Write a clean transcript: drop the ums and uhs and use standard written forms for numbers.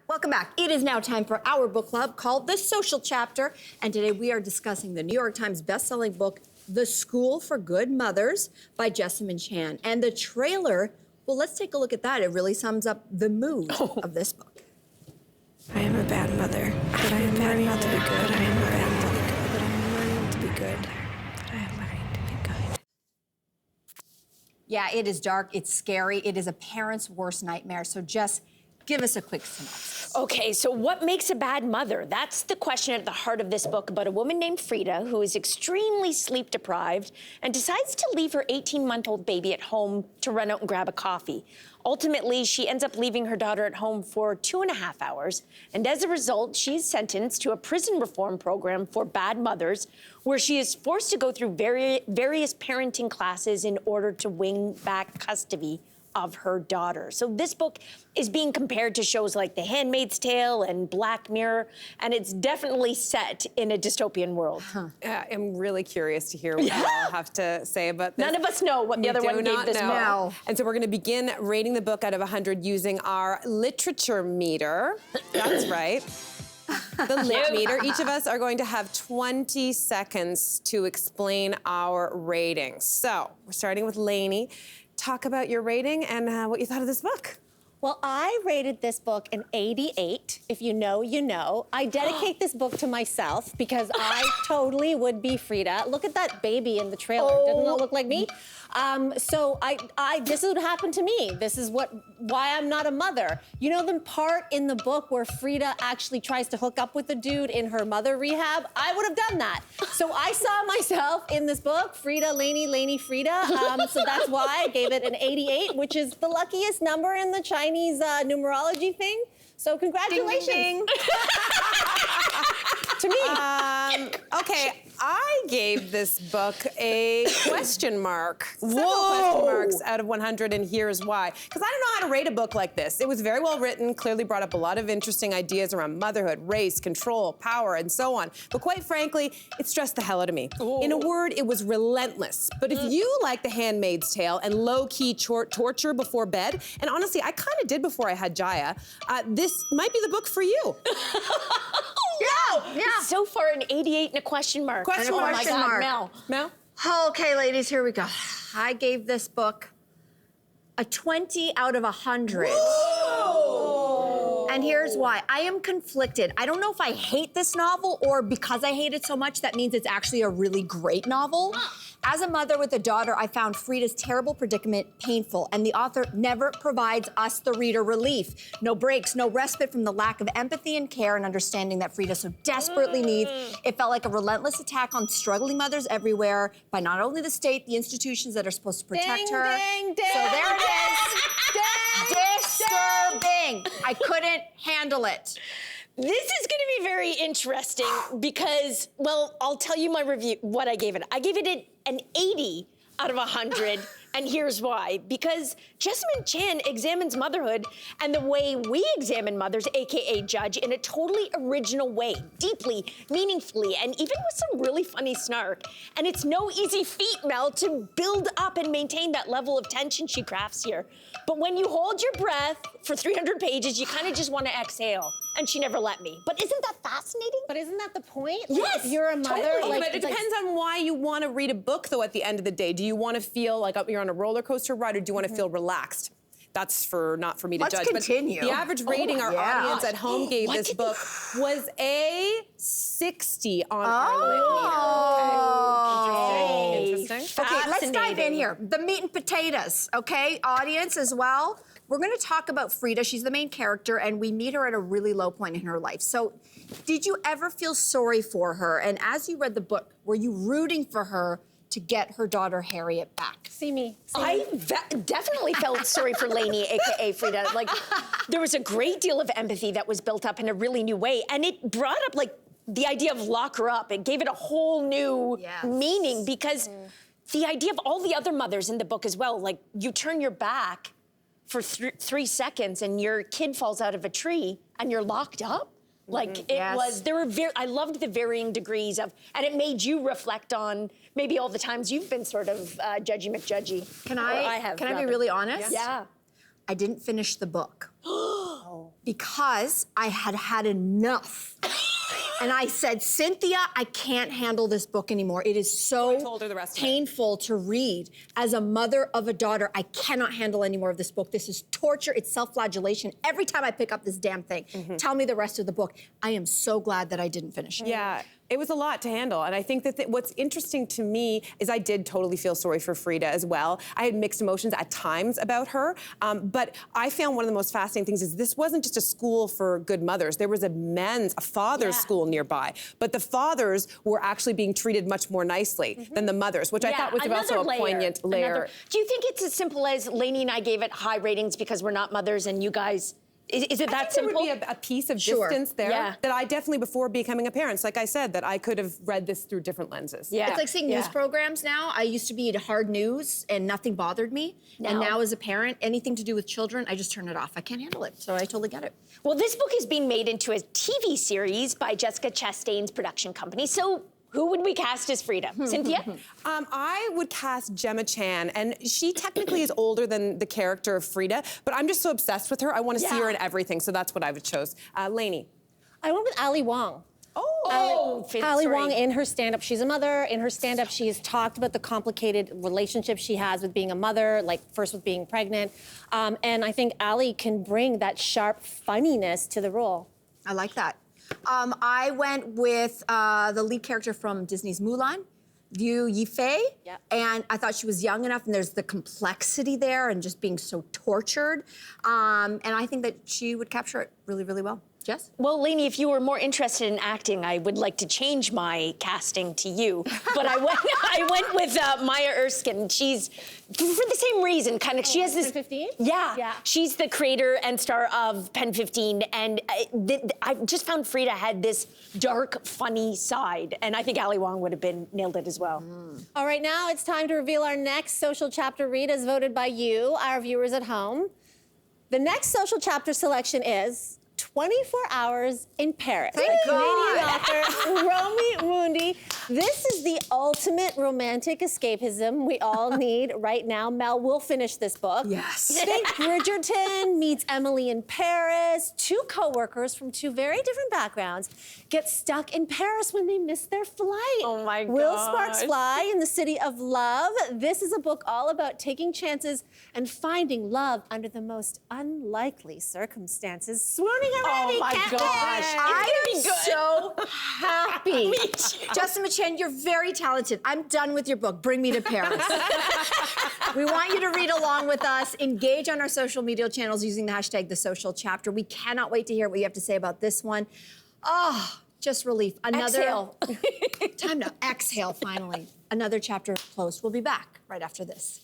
Welcome back. It is now time for our book club called The Social Chapter. And today we are discussing the New York Times best-selling book, The School for Good Mothers by Jessamine Chan. And the trailer, well, let's take a look at that. It really sums up the mood of this book. I am a bad mother, but I am learning to be good. I am a bad mother, but I am learning to be good. But I am learning to be good. Yeah, it is dark, it's scary, it is a parent's worst nightmare. So Jess, give us a quick synopsis. Okay, so what makes a bad mother? That's the question at the heart of this book about a woman named Frida who is extremely sleep deprived and decides to leave her 18-month-old baby at home to run out and grab a coffee. Ultimately, she ends up leaving her daughter at home for 2.5 hours, and as a result, she's sentenced to a prison reform program for bad mothers, where she is forced to go through various parenting classes in order to win back custody of her daughter. So this book is being compared to shows like The Handmaid's Tale and Black Mirror, and it's definitely set in a dystopian world. I'm really curious to hear what you all have to say about this. None of us know what the other one gave this book. No. And so we're going to begin rating the book out of 100 using our literature meter. That's right. The lit meter. Each of us are going to have 20 seconds to explain our rating. So we're starting with Lainey. Talk about your rating and what you thought of this book. Well, I rated this book an 88. If you know, you know. I dedicate this book to myself because I totally would be Frida. Look at that baby in the trailer. Doesn't that look like me? So this is what happened to me. This is why I'm not a mother. You know the part in the book where Frida actually tries to hook up with the dude in her mother rehab? I would have done that. So I saw myself in this book, Frida, Lainey, Frida. So that's why I gave it an 88, which is the luckiest number in the Chinese numerology thing. So congratulations. Ding, ding, ding. To me. Okay, I gave this book a question mark. Several question marks out of 100, and here's why. Because I don't know how to rate a book like this. It was very well written, clearly brought up a lot of interesting ideas around motherhood, race, control, power, and so on. But quite frankly, it stressed the hell out of me. In a word, it was relentless. But if you like The Handmaid's Tale and low-key torture before bed, and honestly, I kind of did before I had Jaya, this might be the book for you. Yeah. So far, an 88 and a question mark. Question mark. Oh my God, mark. Mel. Okay, ladies, here we go. I gave this book a 20 out of 100. Whoa. And here's why. I am conflicted. I don't know if I hate this novel or because I hate it so much, that means it's actually a really great novel. As a mother with a daughter, I found Frida's terrible predicament painful, and the author never provides us, the reader, relief. No breaks, no respite from the lack of empathy and care and understanding that Frida so desperately needs. It felt like a relentless attack on struggling mothers everywhere by not only the state, the institutions that are supposed to protect her. Ding, ding. So there it is. Disturbing. I couldn't handle it. This is going to be very interesting because, well, I'll tell you my review, what I gave it. I gave it an 80 out of 100, and here's why. Because Jessamine Chan examines motherhood and the way we examine mothers, AKA judge, in a totally original way, deeply, meaningfully, and even with some really funny snark. And it's no easy feat, Mel, to build up and maintain that level of tension she crafts here. But when you hold your breath for 300 pages, you kind of just want to exhale. And she never let me. But isn't that fascinating? But isn't that the point? Yes, If you're a mother, totally. But it depends on why you want to read a book, though, at the end of the day. Do you want to feel like you're on a roller coaster ride, or do you want to feel relaxed? That's not for me to Let's judge. continue. But the average rating our audience at home gave this book was a 60 on our lit meter. Interesting. Okay, let's dive in here. The meat and potatoes, okay? Audience as well. We're gonna talk about Frida. She's the main character, and we meet her at a really low point in her life. So, did you ever feel sorry for her? And as you read the book, were you rooting for her to get her daughter Harriet back? See me. I definitely felt sorry for Lainey, AKA Frida. Like, there was a great deal of empathy that was built up in a really new way, and it brought up, like, the idea of lock her up. It gave it a whole new meaning, because the idea of all the other mothers in the book as well, like, you turn your back for 3 seconds and your kid falls out of a tree and you're locked up. Like, I loved the varying degrees of, and it made you reflect on maybe all the times you've been sort of judgy McJudgy. Can I be really honest? Yeah. I didn't finish the book because I had had enough. And I said, Cynthia, I can't handle this book anymore. It is so told her the rest of it. painful to read. As a mother of a daughter, I cannot handle any more of this book. This is torture. It's self-flagellation. Every time I pick up this damn thing, tell me the rest of the book. I am so glad that I didn't finish it. Yeah, it was a lot to handle. And I think that what's interesting to me is I did totally feel sorry for Frida as well. I had mixed emotions at times about her. But I found one of the most fascinating things is this wasn't just a school for good mothers. There was a father's school nearby. But the fathers were actually being treated much more nicely than the mothers, which I thought was also a poignant layer. Do you think it's as simple as Lainey and I gave it high ratings because we're not mothers and you guys... Is it that simple? There would be a piece of distance there that I definitely, before becoming a parent, like I said, that I could have read this through different lenses. Yeah. It's like seeing news programs now. I used to be at hard news and nothing bothered me. And now as a parent, anything to do with children, I just turn it off. I can't handle it. So I totally get it. Well, this book is being made into a TV series by Jessica Chastain's production company. So who would we cast as Frida? Cynthia? I would cast Jessamine Chan, and she technically is older than the character of Frida, but I'm just so obsessed with her. I want to see her in everything, so that's what I would choose. Lainey. I went with Ali Wong. Ali Wong in her stand-up, she's a mother. In her stand-up, she's talked about the complicated relationship she has with being a mother, like first with being pregnant. And I think Ali can bring that sharp funniness to the role. I like that. I went with the lead character from Disney's Mulan, Liu Yifei. Yep. And I thought she was young enough, and there's the complexity there and just being so tortured. And I think that she would capture it really, really well. Jess? Well, Lainey, if you were more interested in acting, I would like to change my casting to you. But I went with Maya Erskine. She's, for the same reason, kind of, she has this... Pen 15? Yeah. She's the creator and star of Pen 15. And I just found Frida had this dark, funny side. And I think Ali Wong would have nailed it as well. All right, now it's time to reveal our next social chapter read as voted by you, our viewers at home. The next social chapter selection is 24 Hours in Paris. Thank Canadian God. author Romy Mundi. This is the ultimate romantic escapism we all need right now. Mel will finish this book. Yes. Think Bridgerton meets Emily in Paris. Two co-workers from two very different backgrounds get stuck in Paris when they miss their flight. Oh my Will gosh. sparks fly in the city of love? This is a book all about taking chances and finding love under the most unlikely circumstances. Swooning already, Oh my Captain. gosh. I It's am so happy. Me too. Jessamine Chan, you're very talented. I'm done with your book. Bring me to Paris. We want you to read along with us. Engage on our social media channels using the hashtag #TheSocialChapter. We cannot wait to hear what you have to say about this one. Oh, just relief. Exhale. Time to exhale, finally. Another chapter closed. We'll be back right after this.